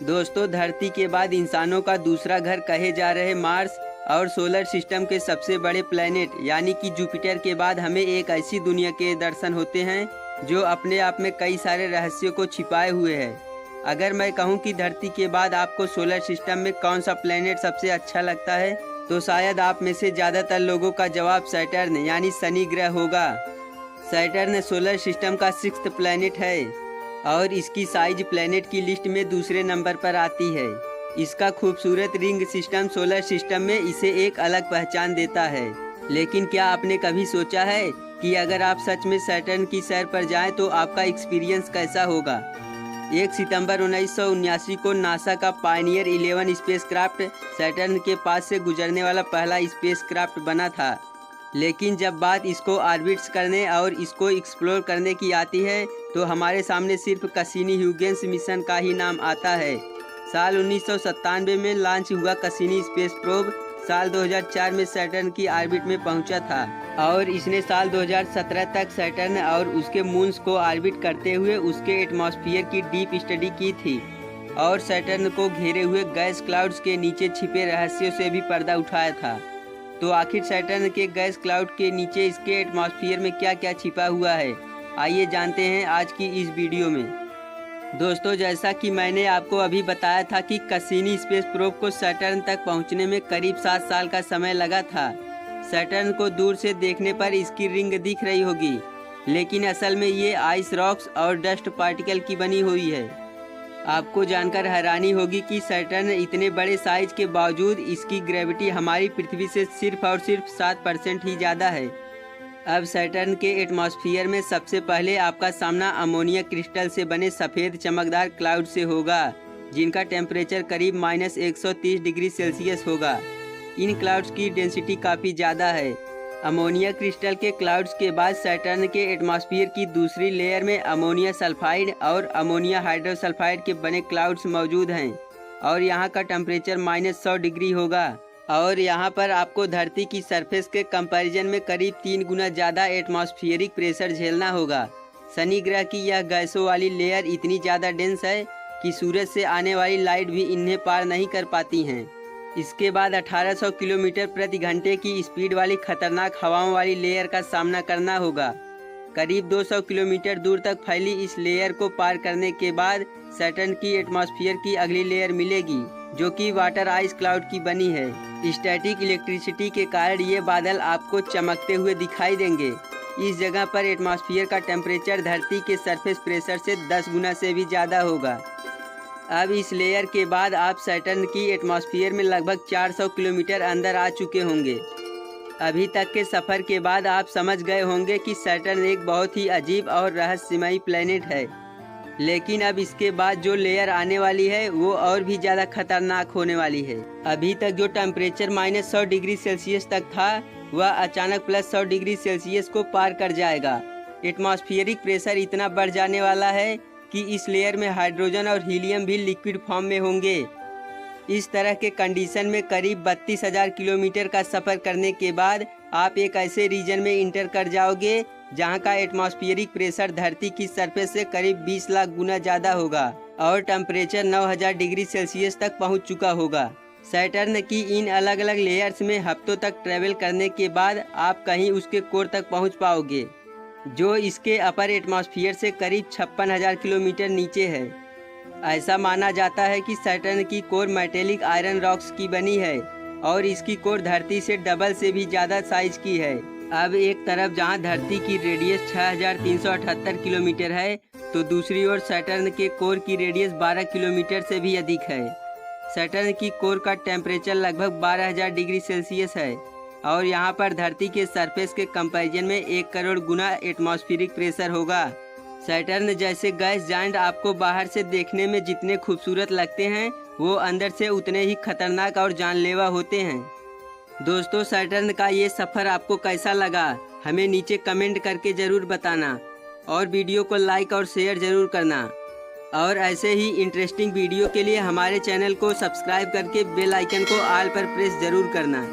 दोस्तों, धरती के बाद इंसानों का दूसरा घर कहे जा रहे मार्स और सोलर सिस्टम के सबसे बड़े प्लेनेट यानी कि जुपिटर के बाद हमें एक ऐसी दुनिया के दर्शन होते हैं जो अपने आप में कई सारे रहस्यों को छिपाए हुए है। अगर मैं कहूं कि धरती के बाद आपको सोलर सिस्टम में कौन सा प्लेनेट सबसे अच्छा लगता है तो शायद आप में से ज़्यादातर लोगों का जवाब सैटर्न यानी शनि ग्रह होगा। सैटर्न सोलर सिस्टम का 6th प्लेनेट है और इसकी साइज प्लेनेट की लिस्ट में दूसरे नंबर पर आती है। इसका खूबसूरत रिंग सिस्टम सोलर सिस्टम में इसे एक अलग पहचान देता है। लेकिन क्या आपने कभी सोचा है कि अगर आप सच में सैटर्न की सैर पर जाएं तो आपका एक्सपीरियंस कैसा होगा? 1 सितंबर 1979 को नासा का पायनियर 11 स्पेसक्राफ्ट सैटर्न के पास से गुजरने वाला पहला स्पेसक्राफ्ट बना था। लेकिन जब बात इसको ऑर्बिट्स करने और इसको एक्सप्लोर करने की आती है तो हमारे सामने सिर्फ कैसिनी-ह्यूगेंस मिशन का ही नाम आता है। साल 1997 में लॉन्च हुआ कैसिनी स्पेस प्रोब साल 2004 में सैटर्न की ऑर्बिट में पहुंचा था और इसने साल 2017 तक सैटर्न और उसके मून्स को ऑर्बिट करते हुए उसके एटमॉस्फेयर की डीप स्टडी की थी और सैटर्न को घेरे हुए गैस क्लाउड्स के नीचे छिपे रहस्यों से भी पर्दा उठाया था। तो आखिर सैटर्न के गैस क्लाउड के नीचे इसके एटमॉस्फेयर में क्या क्या छिपा हुआ है, आइए जानते हैं आज की इस वीडियो में। दोस्तों, जैसा कि मैंने आपको अभी बताया था कि कैसिनी स्पेस प्रोब को सैटर्न तक पहुंचने में करीब 7 साल का समय लगा था। सैटर्न को दूर से देखने पर इसकी रिंग दिख रही होगी, लेकिन असल में ये आइस रॉक्स और डस्ट पार्टिकल की बनी हुई है। आपको जानकर हैरानी होगी कि सैटर्न इतने बड़े साइज के बावजूद इसकी ग्रेविटी हमारी पृथ्वी से सिर्फ और सिर्फ 7% ही ज़्यादा है। अब सैटर्न के एटमॉस्फेयर में सबसे पहले आपका सामना अमोनिया क्रिस्टल से बने सफ़ेद चमकदार क्लाउड से होगा, जिनका टेम्परेचर करीब -130 डिग्री सेल्सियस होगा। इन क्लाउड्स की डेंसिटी काफ़ी ज़्यादा है। अमोनिया क्रिस्टल के क्लाउड्स के बाद सैटर्न के एटमॉस्फेयर की दूसरी लेयर में अमोनिया सल्फाइड और अमोनिया हाइड्रोसल्फाइड के बने क्लाउड्स मौजूद हैं और यहाँ का टेम्परेचर -100 डिग्री होगा और यहाँ पर आपको धरती की सरफेस के कंपैरिजन में करीब 3 गुना ज़्यादा एटमॉस्फेरिक प्रेशर झेलना होगा। शनि ग्रह की यह गैसों वाली लेयर इतनी ज़्यादा डेंस है कि सूरज से आने वाली लाइट भी इन्हें पार नहीं कर पाती हैं। इसके बाद 1800 किलोमीटर प्रति घंटे की स्पीड वाली खतरनाक हवाओं वाली लेयर का सामना करना होगा। करीब 200 किलोमीटर दूर तक फैली इस लेयर को पार करने के बाद सैटर्न की एटमॉस्फेयर की अगली लेयर मिलेगी, जो कि वाटर आइस क्लाउड की बनी है। स्टैटिक इलेक्ट्रिसिटी के कारण ये बादल आपको चमकते हुए दिखाई देंगे। इस जगह पर एटमॉस्फेयर का टेम्परेचर धरती के सरफेस प्रेशर से 10 गुना से भी ज़्यादा होगा। अब इस लेयर के बाद आप सैटर्न की एटमॉस्फेयर में लगभग 400 किलोमीटर अंदर आ चुके होंगे। अभी तक के सफ़र के बाद आप समझ गए होंगे कि सैटर्न एक बहुत ही अजीब और रहस्यमयी प्लेनेट है। लेकिन अब इसके बाद जो लेयर आने वाली है वो और भी ज़्यादा खतरनाक होने वाली है। अभी तक जो टेम्परेचर -100 डिग्री सेल्सियस तक था वह अचानक +100 डिग्री सेल्सियस को पार कर जाएगा। एटमॉस्फेरिक प्रेशर इतना बढ़ जाने वाला है कि इस लेयर में हाइड्रोजन और हीलियम भी लिक्विड फॉर्म में होंगे। इस तरह के कंडीशन में करीब 32,000 किलोमीटर का सफ़र करने के बाद आप एक ऐसे रीजन में इंटर कर जाओगे जहां का एटमॉस्फेरिक प्रेशर धरती की सरफेस से करीब 20 लाख गुना ज़्यादा होगा और टेम्परेचर 9000 डिग्री सेल्सियस तक पहुंच चुका होगा। सैटर्न की इन अलग अलग लेयर्स में हफ्तों तक ट्रेवल करने के बाद आप कहीं उसके कोर तक पहुंच पाओगे, जो इसके अपर एटमॉस्फेयर से करीब 56,000 किलोमीटर नीचे है। ऐसा माना जाता है कि सैटर्न की कोर मेटेलिक आयरन रॉक्स की बनी है और इसकी कोर धरती से डबल से भी ज़्यादा साइज की है। अब एक तरफ जहां धरती की रेडियस 6378 किलोमीटर है तो दूसरी ओर सैटर्न के कोर की रेडियस 12 किलोमीटर से भी अधिक है। सैटर्न की कोर का टेम्परेचर लगभग 12,000 डिग्री सेल्सियस है और यहाँ पर धरती के सरफेस के कंपैरिजन में 1 करोड़ गुना एटमॉस्फेरिक प्रेशर होगा। सैटर्न जैसे गैस जायंट आपको बाहर से देखने में जितने खूबसूरत लगते हैं वो अंदर से उतने ही खतरनाक और जानलेवा होते हैं। दोस्तों, सैटर्न का ये सफ़र आपको कैसा लगा हमें नीचे कमेंट करके ज़रूर बताना और वीडियो को लाइक और शेयर ज़रूर करना और ऐसे ही इंटरेस्टिंग वीडियो के लिए हमारे चैनल को सब्सक्राइब करके बेल आइकन को ऑल पर प्रेस ज़रूर करना।